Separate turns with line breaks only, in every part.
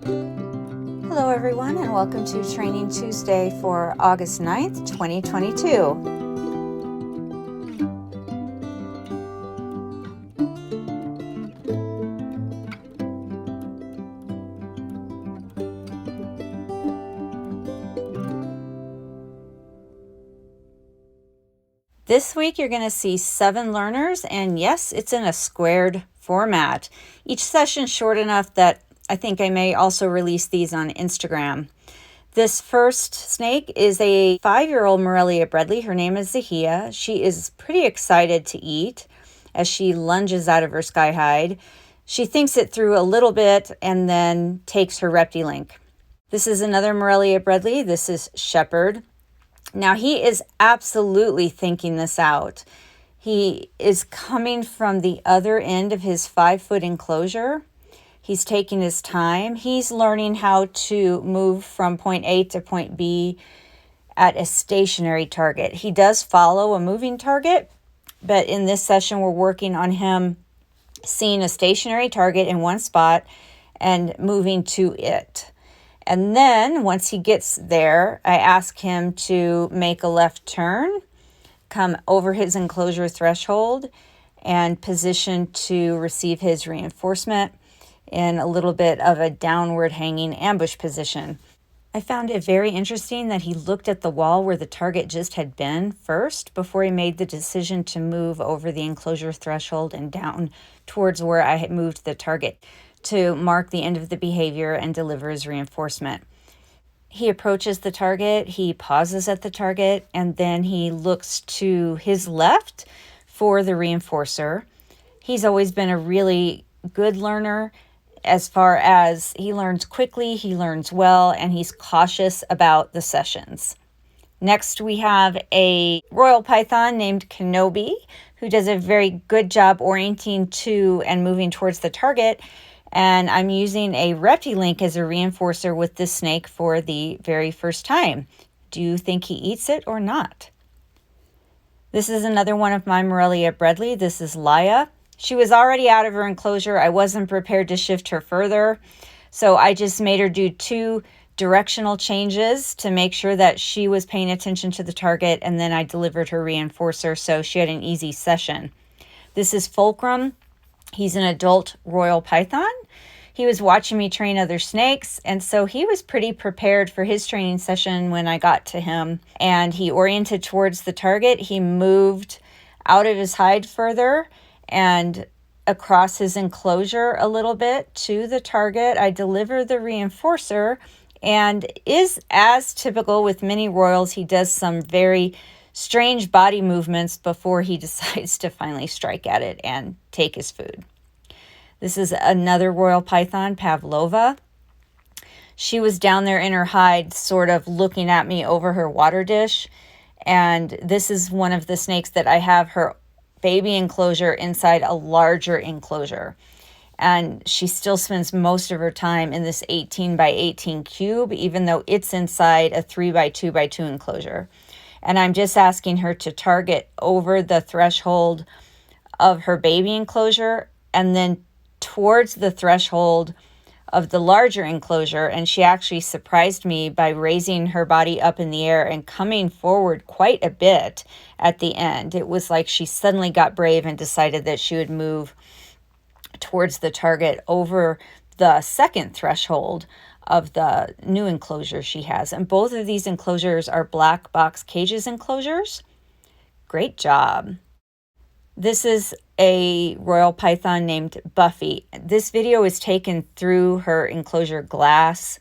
Hello everyone, and welcome to Training Tuesday for August 9th, 2022. This week you're going to see 7 learners, and yes, it's in a squared format. Each session short enough that I think I may also release these on Instagram. This first snake is a 5-year-old Morelia Bredl. Her name is Zahia. She is pretty excited to eat as she lunges out of her sky hide. She thinks it through a little bit and then takes her Reptilink. This is another Morelia Bredl. This is Shepherd. Now, he is absolutely thinking this out. He is coming from the other end of his 5-foot enclosure. He's taking his time. He's learning how to move from point A to point B at a stationary target. He does follow a moving target, but in this session, we're working on him seeing a stationary target in one spot and moving to it. And then once he gets there, I ask him to make a left turn, come over his enclosure threshold, and position to receive his reinforcement in a little bit of a downward hanging ambush position. I found it very interesting that he looked at the wall where the target just had been first before he made the decision to move over the enclosure threshold and down towards where I had moved the target to mark the end of the behavior and deliver his reinforcement. He approaches the target, he pauses at the target, and then he looks to his left for the reinforcer. He's always been a really good learner as far as he learns quickly, he learns well, and he's cautious about the sessions. Next, we have a royal python named Kenobi, who does a very good job orienting to and moving towards the target. And I'm using a Reptilink as a reinforcer with this snake for the very first time. Do you think he eats it or not? This is another one of my Morelia Bredl. This is Laya. She was already out of her enclosure. I wasn't prepared to shift her further, so I just made her do 2 directional changes to make sure that she was paying attention to the target, and then I delivered her reinforcer, so she had an easy session. This is Fulcrum. He's an adult royal python. He was watching me train other snakes, and so he was pretty prepared for his training session when I got to him, and he oriented towards the target. He moved out of his hide further and across his enclosure a little bit to the target. I delivered the reinforcer, and is as typical with many royals, he does some very strange body movements before he decides to finally strike at it and take his food. This is another royal python, Pavlova. She was down there in her hide, sort of looking at me over her water dish. And this is one of the snakes that I have her baby enclosure inside a larger enclosure. And she still spends most of her time in this 18 by 18 cube, even though it's inside a 3 by 2 by 2 enclosure. And I'm just asking her to target over the threshold of her baby enclosure and then towards the threshold of the larger enclosure. And she actually surprised me by raising her body up in the air and coming forward quite a bit at the end. It was like she suddenly got brave and decided that she would move towards the target over the second threshold of the new enclosure she has. And both of these enclosures are black box cages enclosures. Great job. This is a royal python named Buffy. This video is taken through her enclosure glass.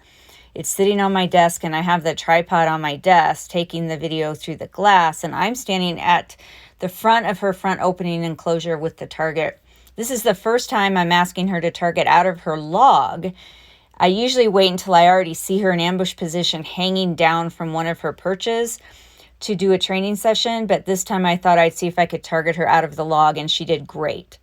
It's sitting on my desk, and I have the tripod on my desk taking the video through the glass, and I'm standing at the front of her front opening enclosure with the target. This is the first time I'm asking her to target out of her log. I usually wait until I already see her in ambush position hanging down from one of her perches to do a training session, but this time I thought I'd see if I could target her out of the log, and she did great.